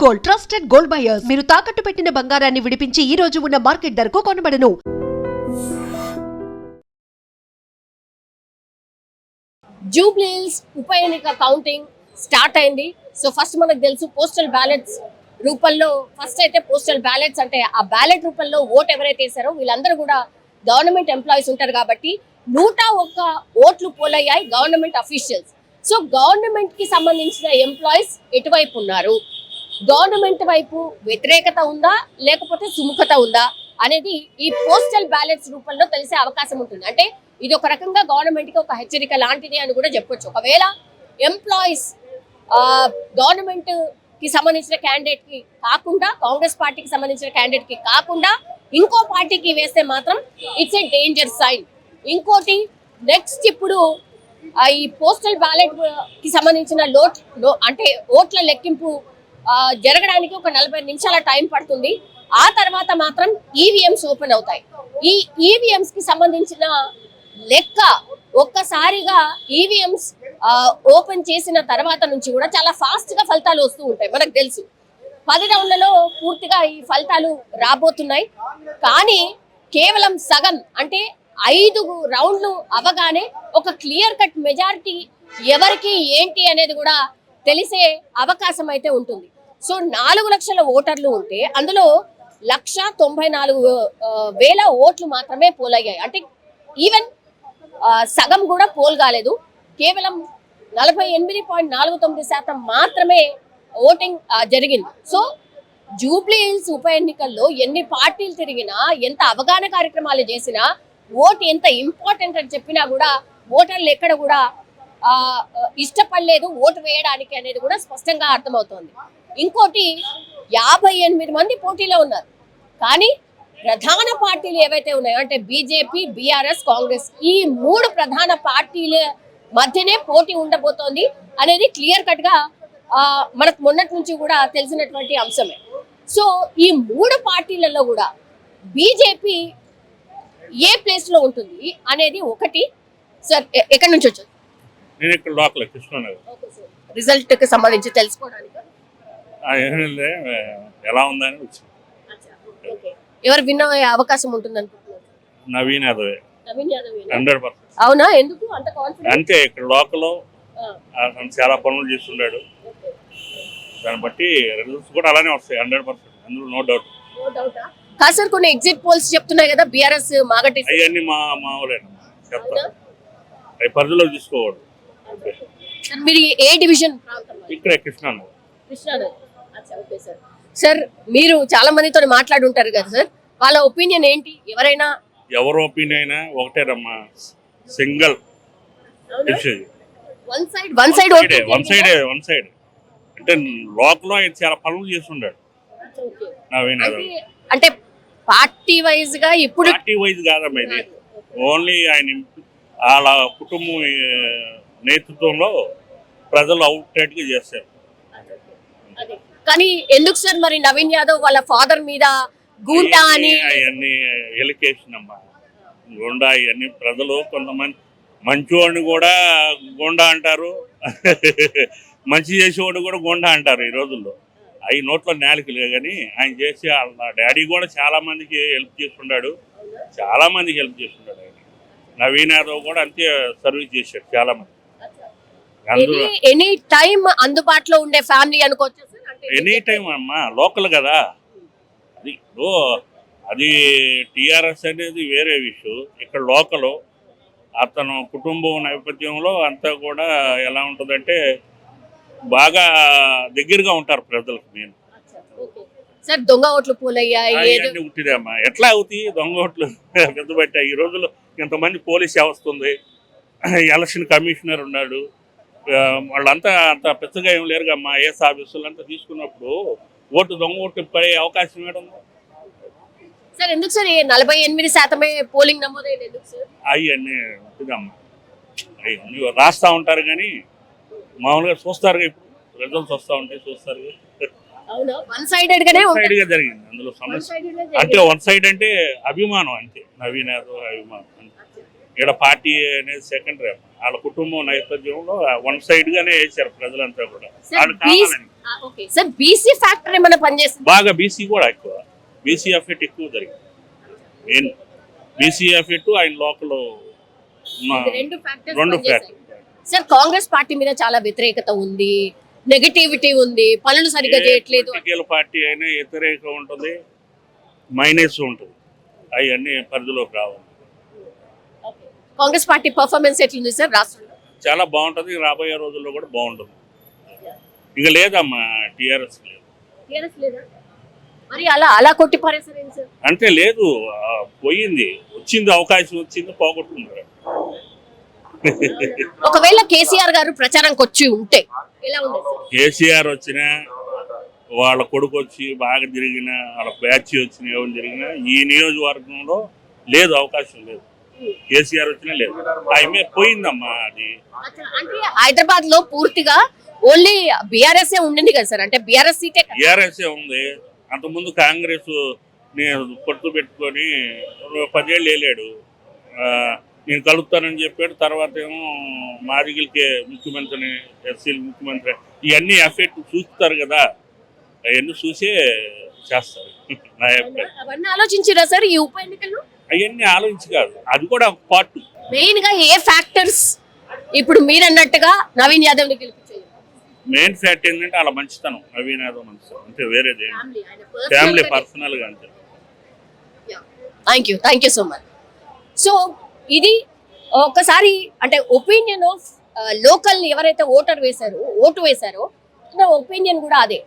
Gold, trusted gold buyers. మీరు తాకట్టు పెట్టిన బంగారాన్ని విడిపించి ఈ రోజు ఉన్న మార్కెట్ ధరకు కొనబడను. జూబ్లీ హిల్స్ ఉప ఎన్నిక కౌంటింగ్ స్టార్ట్ అయింది. సో ఫస్ట్ మనకు తెలుసు పోస్టల్ బ్యాలెట్స్ రూపంలో ఫస్ట్ అయితే పోస్టల్ బ్యాలెట్స్ అంటే ఆ బ్యాలెట్ రూపంలో ఓట్ ఎవరైతే వేసారో వీళ్ళందరూ కూడా గవర్నమెంట్ ఎంప్లాయీస్ ఉంటారు కాబట్టి 101 ఓట్లు పోలయ్యాయి గవర్నమెంట్ అఫీషియల్స్. సో గవర్నమెంట్ కి సంబంధించిన ఎంప్లాయీస్ ఎటువైపు ఉన్నారు, గవర్నమెంట్ వైపు వ్యతిరేకత ఉందా లేకపోతే సుముఖత ఉందా అనేది ఈ పోస్టల్ బ్యాలెట్స్ రూపంలో తెలిసే అవకాశం ఉంటుంది. అంటే ఇది ఒక రకంగా గవర్నమెంట్ కి ఒక హెచ్చరిక లాంటిది అని కూడా చెప్పొచ్చు. ఒకవేళ ఎంప్లాయీస్ గవర్నమెంట్ కి సంబంధించిన క్యాండిడేట్ కి కాకుండా కాంగ్రెస్ పార్టీకి సంబంధించిన క్యాండిడేట్ కి కాకుండా ఇంకో పార్టీకి వేస్తే మాత్రం ఇట్స్ ఏ డేంజర్ సైన్. ఇంకోటి నెక్స్ట్ ఇప్పుడు ఈ పోస్టల్ బ్యాలెట్ కి సంబంధించిన అంటే ఓట్ల లెక్కింపు జరగడానికి ఒక 40 నిమిషాల టైం పడుతుంది. ఆ తర్వాత మాత్రం ఈవీఎంస్ ఓపెన్ అవుతాయి. ఈ ఈవీఎంస్ కి సంబంధించిన లెక్క ఒక్కసారిగా ఈవీఎంస్ ఓపెన్ చేసిన తర్వాత నుంచి కూడా చాలా ఫాస్ట్ గా ఫలితాలు వస్తూ ఉంటాయి. మనకు తెలుసు 10 రౌండ్లలో పూర్తిగా ఈ ఫలితాలు రాబోతున్నాయి. కానీ కేవలం సగం అంటే 5 రౌండ్లు అవగానే ఒక క్లియర్ కట్ మెజారిటీ ఎవరికి ఏంటి అనేది కూడా తెలిసే అవకాశం అయితే ఉంటుంది. సో 4 లక్షల ఓటర్లు ఉంటే అందులో 1,94,000 ఓట్లు మాత్రమే పోలయ్యాయి. అంటే ఈవెన్ సగం కూడా పోల్ కాలేదు. కేవలం 48.49% మాత్రమే ఓటింగ్ జరిగింది. సో జూబ్లీ హిల్స్ ఉప ఎన్నికల్లో ఎన్ని పార్టీలు తిరిగినా ఎంత అవగాహన కార్యక్రమాలు చేసినా ఓటు ఎంత ఇంపార్టెంట్ అని చెప్పినా కూడా ఓటర్లు ఎక్కడ కూడా ఇష్టపడలేదు ఓటు వేయడానికి అనేది కూడా స్పష్టంగా అర్థమవుతోంది. ఇంకోటి 58 మంది పోటీలో ఉన్నారు. కానీ ప్రధాన పార్టీలు ఏవైతే ఉన్నాయో అంటే బీజేపీ, బీఆర్ఎస్, కాంగ్రెస్ ఈ 3 ప్రధాన పార్టీల మధ్యనే పోటీ ఉండబోతోంది అనేది క్లియర్ కట్ గా మనకు మొన్నటి నుంచి కూడా తెలిసినటువంటి అంశమే. సో ఈ 3 పార్టీలలో కూడా బీజేపీ ఏ ప్లేస్ లో ఉంటుంది అనేది ఒకటి. సార్ ఎక్కడి నుంచి వచ్చారు? నేను ఇక్కడ లోకల్ కృష్ణనగర్. రిజల్ట్ కి సంబంధించి తెలుసుకోవడానికి ఎలా ఉందని వచ్చి ఎవరు విన్న అవకాశం ఉంటుంది అనుకుంటున్నారు? నవీన్ యాదవ్ 100%. అవునా? ఎందుకు అంత కాన్ఫిడెన్స్? అంతే, ఇక్కడ లోకల్ చాలా పనులు చేస్తున్నాడు. దాన్ని బట్టి రిజల్ట్స్ కూడా అలానే వస్తాయి 100%. అందులో నో డౌట్. కాదు సార్, కొన్ని ఎగ్జిట్ పోల్స్ చెప్తున్నాయి కదా బీఆర్ఎస్ మాగటి అవన్నీ మామూలేనా చెప్తా, అవి పరిధిలో తీసుకోకూడదు. మీరు ఏ డివిజన్? ఇక్కడే కృష్ణనగర్. సార్ మీరు చాలా మందితో మాట్లాడి ఉంటారు కదా సార్, వాళ్ళ ఒపీనియన్ ఏంటి? ఎవరు ఒపీనియన్ అయినా ఒకటేనమ్మా, సింగిల్ వన్ సైడ్ అంటే లోకల్ ఆయన చాలా పనులు చేస్తున్నాడు నవీన్ యాదవ్. అంటే పార్టీ వైజ్ గా ఇప్పుడు పార్టీ వైజ్ కాదమ్మా, ఇది ఓన్లీ ఆయన వాళ్ళ కుటుంబం నేతృత్వంలో ప్రజలు అవుట్లెట్ గా చేస్తారు. కానీ ఎందుకు సార్ మరి నవీన్ యాదవ్ వాళ్ళ ఫాదర్ మీద గూండా అని అవన్నీ ఎలికేషన్ అమ్మా, గూండా ఇవన్నీ ప్రజలు కొంతమంది మంచివాడిని కూడా గూండా అంటారు, మంచి చేసేవాడు కూడా గూండా అంటారు ఈ రోజుల్లో. అవి నోట్లో నేలకిలే. కానీ ఆయన చేసి వాళ్ళ డాడీ కూడా చాలా మందికి హెల్ప్ చేస్తున్నాడు, చాలా మందికి హెల్ప్ చేస్తున్నాడు. ఆయన నవీన్ యాదవ్ కూడా అంతే సర్వీస్ చేశాడు చాలా మంది. ఎనీ టైం అందుబాటులో ఉండే ఫ్యామిలీ అనుకోవచ్చు. ఎనీ టైం అమ్మా, లోకల్ కదా అది. అది టిఆర్ఎస్ అనేది వేరే విషయం. ఇక్కడ లోకల్ అతను కుటుంబం నేపథ్యంలో అంతా కూడా ఎలా ఉంటుందంటే బాగా దగ్గరగా ఉంటారు ప్రజలకు. మెయిన్ సార్ దొంగ ఓట్లు పోలయ్యాయి ఉట్టిదమ్మా, ఎట్లా అవుతాయి దొంగ ఓట్లు? పెద్దబట్ట ఈ రోజుల్లో ఇంతమంది పోలీస్ వ్యవస్థ ఉంది, ఎలక్షన్ కమిషనర్ ఉన్నాడు, వాళ్ళంతా అంత పెద్దగా ఏం లేరుగా అమ్మా. ఐఏఎస్ ఆఫీసులు అంతా తీసుకున్నప్పుడు దొంగ ఓట్లు పడే అవకాశం ఏడుంది సార్? ఎందుకు సార్ 48% పోలింగ్ నమోదైంది ఎందుకు సార్? అవన్నీ ఉంటుందమ్మా, అవన్నీ రాస్తా ఉంటారు కానీ మామూలుగా చూస్తారు. ఇప్పుడు రిజల్ట్స్ వస్తూ ఉంటాయి, చూస్తారు. వన్ సైడెడ్ గా జరిగింది అందులో సమస్య. అంటే వన్ సైడ్ అంటే అభిమానం, అంతే. నవీన్ యాదవ్ అభిమానం. ఇక్కడ పార్టీ అనేది సెకండరీ. వాళ్ళ కుటుంబం నేపథ్యంలో వన్ సైడ్ గానే వేసారు ప్రజలంతా కూడా. ఓకే సార్, బీసీ ఫ్యాక్టర్ ఏమైనా పనిచేస్తుంది? బాగా బీసీ కూడా ఎక్కువ, బీసీ ఎఫెక్ట్ ఎక్కువ జరిగింది. మెయిన్ బీసీ ఎఫెక్ట్ ఆయన లోకల్ రెండు రెండు ఫ్యాక్టర్స్ సార్. కాంగ్రెస్ పార్టీ మీద చాలా వ్యతిరేకత ఉంది, నెగటివిటీ ఉంది, పనులు సరిగ్గా చేయట్లేదు. పొలిటికల్ పార్టీ అయినా వ్యతిరేకం ఉంటుంది, మైనస్ ఉంటుంది, అవన్నీ పరిధిలోకి రావాలి. కాంగ్రెస్ పార్టీ పర్ఫార్మెన్స్ ఎట్లుంది సార్ రాష్ట్రంలో? చాలా బాగుంటుంది, రాబోయే రోజుల్లో కూడా బాగుంటుంది. ఇక లేదమ్మా టీఆర్ఎస్ లేదు. టీఆర్ఎస్ లేదా? మరి అలా అలా కొట్టి పారేసారు ఏంటి సార్? అంటే లేదు, పోయింది, వచ్చింది, అవకాశం వచ్చింది, పోగొట్టుకున్నారు. ఒకవేళ కేసీఆర్ గారు ప్రచారంకి వచ్చి ఉంటే ఎలా ఉండేది సార్? కేసీఆర్ వచ్చినా, వాళ్ళ కొడుకు వచ్చి బాగా తిరిగిన, వాళ్ళ బ్యాచ్ వచ్చిన, ఎవరు జరిగినా ఈ నియోజకవర్గంలో లేదు, అవకాశం లేదు. కేసీఆర్ వచ్చినా లేదు, ఆమె పోయిందమ్మా. అది అంటే హైదరాబాద్ లో పూర్తిగా ఓన్లీ బీఆర్ఎస్ ఉండింది కదా సార్, అంటే బీఆర్ఎస్ సీటే కదా? టీఆర్ఎస్ ఉంది. అంతకుముందు కాంగ్రెస్ నేను పొత్తు పెట్టుకొని 10 ఏళ్ళు వెళ్ళాడు, నేను కలుపుతానని చెప్పాడు. తర్వాత ఏమో మాదిగలకే ముఖ్యమంత్రిని, ఎస్సీలు ముఖ్యమంత్రి, ఇవన్నీ ఎఫెక్ట్ చూస్తారు కదా, అవన్నీ చూసే చేస్తారు. నా అభిప్రాయం. అవన్నీ ఆలోచించారా సార్ ఈ ఉప ఎన్నికల్లో? అవన్నీ ఆలోచించి కాదు, అది కూడా ఒక పార్ట్. మెయిన్ గా ఏ ఫ్యాక్టర్స్ ఇప్పుడు మీరు అన్నట్టుగా నవీన్ యాదవ్ ని గెలిపించారు? మెయిన్ ఫ్యాక్ట్ ఏంటంటే అలా మంచితనం, నవీన్ యాదవ్ మంచితనం, అంతే, వేరేది ఫ్యామిలీ పర్సనల్ గా అంతే. Thank you so much. So ఇది ఒకసారి అంటే ఒపీనియన్ ఆఫ్ లోకల్ ఎవరైతే ఓటు వేశారో నా ఒపీనియన్ కూడా అదే.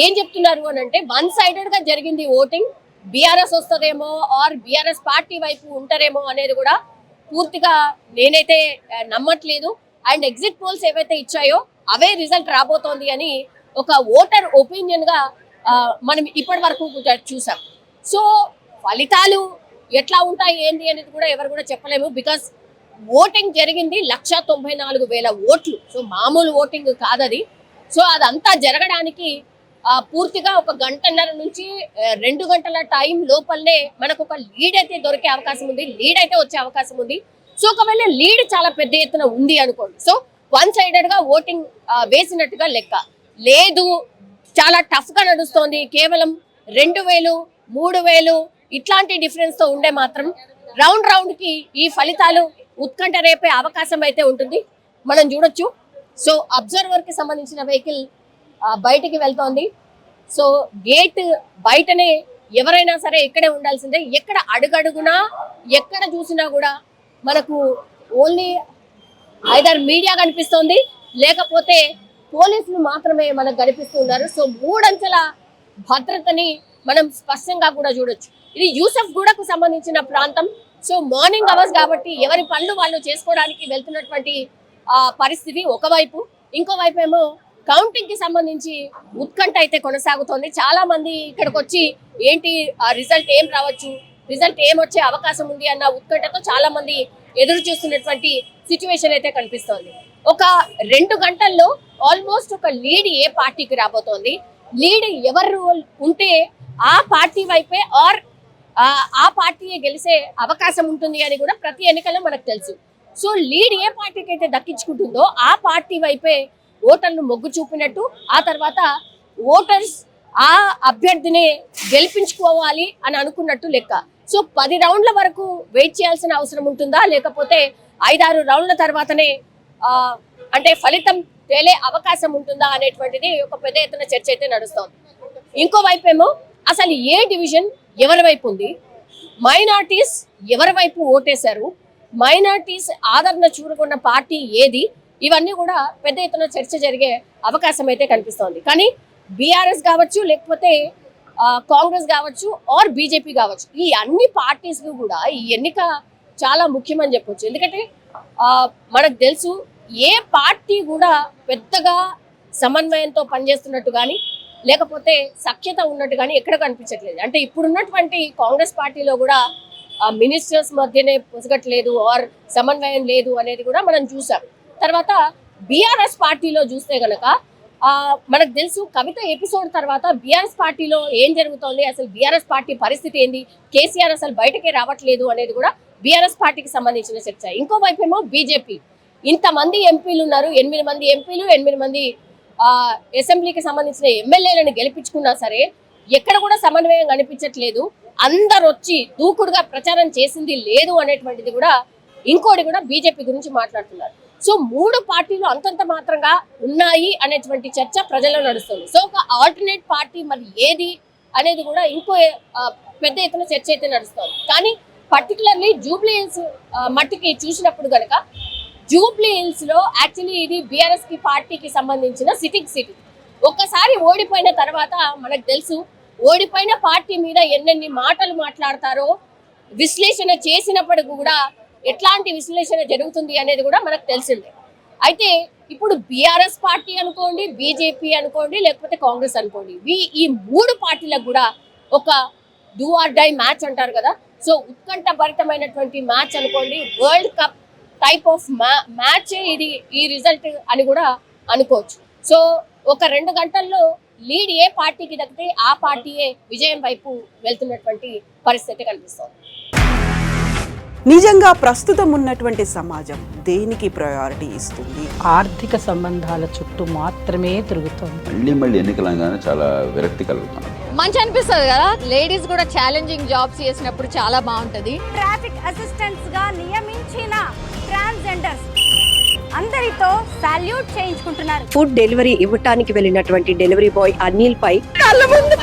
ఏం చెప్తున్నారు అని అంటే వన్ సైడెడ్ గా జరిగింది ఓటింగ్, బీఆర్ఎస్ వస్తుందేమో ఆర్ బీఆర్ఎస్ పార్టీ వైపు ఉంటారేమో అనేది కూడా పూర్తిగా నేనైతే నమ్మట్లేదు. అండ్ ఎగ్జిట్ పోల్స్ ఏవైతే ఇచ్చాయో అవే రిజల్ట్ రాబోతోంది అని ఒక ఓటర్ ఒపీనియన్ గా మనం ఇప్పటి వరకు చూసాం. సో ఫలితాలు ఎట్లా ఉంటాయి ఏంది అనేది కూడా ఎవరు కూడా చెప్పలేము. బికాస్ ఓటింగ్ జరిగింది 194,000 ఓట్లు. సో మామూలు ఓటింగ్ కాదది. సో అదంతా జరగడానికి పూర్తిగా 1 గంటన్నర నుంచి 2 గంటల టైం లోపలనే మనకు ఒక లీడ్ అయితే దొరికే అవకాశం ఉంది, లీడ్ అయితే వచ్చే అవకాశం ఉంది. సో ఒకవేళ లీడ్ చాలా పెద్ద ఎత్తున ఉంది అనుకోండి, సో వన్ సైడెడ్ గా ఓటింగ్ వేసినట్టుగా లెక్క. లేదు, చాలా టఫ్ గా నడుస్తోంది, కేవలం 2,000 3,000 ఇట్లాంటి డిఫరెన్స్ తో ఉండే మాత్రం రౌండ్ కి ఈ ఫలితాలు ఉత్కంఠ రేపే అవకాశం అయితే ఉంటుంది, మనం చూడొచ్చు. సో అబ్జర్వర్ కి సంబంధించిన వెహికల్ బయటికి వెళ్తోంది. సో గేట్ బయటనే ఎవరైనా సరే ఇక్కడే ఉండాల్సిందే. ఎక్కడ అడుగడుగునా ఎక్కడ చూసినా కూడా మనకు ఓన్లీ ఐదర్ మీడియా కనిపిస్తోంది, లేకపోతే పోలీసులు మాత్రమే మనకు కనిపిస్తున్నారు. సో 3 అంచెల భద్రతని మనం స్పష్టంగా కూడా చూడొచ్చు. ఇది యూసఫ్ గూడకు సంబంధించిన ప్రాంతం. సో మార్నింగ్ అవర్స్ కాబట్టి ఎవరి పనులు వాళ్ళు చేసుకోవడానికి వెళ్తున్నటువంటి పరిస్థితి ఒకవైపు. ఇంకోవైపు ఏమో కౌంటింగ్ కి సంబంధించి ఉత్కంఠ అయితే కొనసాగుతోంది. చాలా మంది ఇక్కడికి వచ్చి ఏంటి రిజల్ట్ ఏం రావచ్చు, రిజల్ట్ ఏం వచ్చే అవకాశం ఉంది అన్న ఉత్కంఠతో చాలా మంది ఎదురు చూస్తున్నటువంటి సిచ్యువేషన్ అయితే కనిపిస్తోంది. ఒక 2 గంటల్లో ఆల్మోస్ట్ ఒక లీడ్ ఏ పార్టీకి రాబోతోంది, లీడ్ ఎవరు ఉంటే ఆ పార్టీ వైపే ఆర్ ఆ పార్టీయే గెలిచే అవకాశం ఉంటుంది అని కూడా ప్రతి ఎన్నికల్లో మనకు తెలుసు. సో లీడ్ ఏ పార్టీకి అయితే దక్కించుకుంటుందో ఆ పార్టీ వైపే ఓటర్లు మొగ్గు చూపినట్టు, ఆ తర్వాత ఓటర్స్ ఆ అభ్యర్థిని గెలిపించుకోవాలి అని అనుకున్నట్టు లెక్క. సో 10 రౌండ్ల వరకు వెయిట్ చేయాల్సిన అవసరం ఉంటుందా, లేకపోతే 5-6 రౌండ్ల తర్వాతనే అంటే ఫలితం తేలే అవకాశం ఉంటుందా అనేటువంటిది ఒక పెద్ద ఎత్తున చర్చ అయితే నడుస్తోంది. ఇంకో వైపు ఏమో అసలు ఏ డివిజన్ ఎవరి వైపు ఉంది, మైనార్టీస్ ఎవరి వైపు ఓటేశారు, మైనార్టీస్ ఆదరణ చూరగొన్న పార్టీ ఏది, ఇవన్నీ కూడా పెద్ద ఎత్తున చర్చ జరిగే అవకాశం అయితే కనిపిస్తోంది. కానీ బీఆర్ఎస్ కావచ్చు, లేకపోతే కాంగ్రెస్ కావచ్చు, ఆర్ బీజేపీ కావచ్చు, ఈ అన్ని పార్టీస్ కూడా ఈ ఎన్నిక చాలా ముఖ్యమని చెప్పొచ్చు. ఎందుకంటే మనకు తెలుసు ఏ పార్టీ కూడా పెద్దగా సమన్వయంతో పనిచేస్తున్నట్టు కానీ లేకపోతే సఖ్యత ఉన్నట్టు కానీ ఎక్కడ కనిపించట్లేదు. అంటే ఇప్పుడున్నటువంటి కాంగ్రెస్ పార్టీలో కూడా మినిస్టర్స్ మధ్యనే పొసగట్లేదు ఆర్ సమన్వయం లేదు అనేది కూడా మనం చూసాం. తర్వాత బీఆర్ఎస్ పార్టీలో చూస్తే గనక మనకు తెలుసు కవిత ఎపిసోడ్ తర్వాత బీఆర్ఎస్ పార్టీలో ఏం జరుగుతోంది, అసలు బీఆర్ఎస్ పార్టీ పరిస్థితి ఏంది, కేసీఆర్ అసలు బయటకే రావట్లేదు అనేది కూడా బీఆర్ఎస్ పార్టీకి సంబంధించిన చర్చ. ఇంకోవైపు ఏమో బీజేపీ, ఇంతమంది ఎంపీలు ఉన్నారు, 8 మంది ఎంపీలు, 8 మంది అసెంబ్లీకి సంబంధించిన ఎమ్మెల్యేలను గెలిపించుకున్నా సరే ఎక్కడ కూడా సమన్వయం కనిపించట్లేదు. అందరు వచ్చి దూకుడుగా ప్రచారం చేసింది లేదు అనేటువంటిది కూడా ఇంకోటి కూడా బీజేపీ గురించి మాట్లాడుతున్నారు. సో 3 పార్టీలు అంతంత మాత్రంగా ఉన్నాయి అనేటువంటి చర్చ ప్రజల్లో నడుస్తుంది. సో ఒక ఆల్టర్నేట్ పార్టీ మరి ఏది అనేది కూడా ఇంకో పెద్ద ఎత్తున చర్చ అయితే నడుస్తుంది. కానీ పర్టికులర్లీ జూబ్లీ హిల్స్ మట్టికి చూసినప్పుడు కనుక జూబ్లీ హిల్స్ లో యాక్చువల్లీ ఇది బీఆర్ఎస్ కి పార్టీకి సంబంధించిన సిట్టింగ్ సిటీ. ఒక్కసారి ఓడిపోయిన తర్వాత మనకు తెలుసు ఓడిపోయిన పార్టీ మీద ఎన్నెన్ని మాటలు మాట్లాడతారో, విశ్లేషణ చేసినప్పటికీ కూడా ఎట్లాంటి విశ్లేషణ జరుగుతుంది అనేది కూడా మనకు తెలిసిందే. అయితే ఇప్పుడు బీఆర్ఎస్ పార్టీ అనుకోండి, బీజేపీ అనుకోండి, లేకపోతే కాంగ్రెస్ అనుకోండి, ఈ 3 పార్టీలకు కూడా ఒక డూ ఆర్ డై మ్యాచ్ అంటారు కదా. సో ఉత్కంఠభరితమైనటువంటి మ్యాచ్ అనుకోండి, world cup type of match ఇది ఈ రిజల్ట్ అని కూడా అనుకోవచ్చు. సో ఒక 2 గంటల్లో లీడ్ ఏ పార్టీకి దక్కితే ఆ పార్టీయే విజయం వైపు వెళ్తున్నటువంటి పరిస్థితి కనిపిస్తుంది. నిజంగా ప్రస్తుతం ఉన్నటువంటి సమాజం దేనికి ప్రయారిటీ ఇస్తుంది? ఆర్థిక సంబంధాల చుట్టూ మాత్రమే తిరుగుతోంది. మళ్ళీ ఎన్నికలంగానే చాలా విరక్తి కలుగుతున్నాం. మంచి అనిపిస్తుంది కదా, లేడీస్ కూడా ఛాలెంజింగ్ జాబ్స్ చేసినప్పుడు చాలా బాగుంటది. ట్రాఫిక్ అసిస్టెంట్స్ గా నియమించిన ట్రాన్స్జెండర్స్ అందరితో సాల్యూట్ చేయించుకుంటున్నారు. ఫుడ్ డెలివరీ ఇవ్వటానికి వెళ్ళినటువంటి డెలివరీ బాయ్ అనిల్ పై కళ్ళ ముందు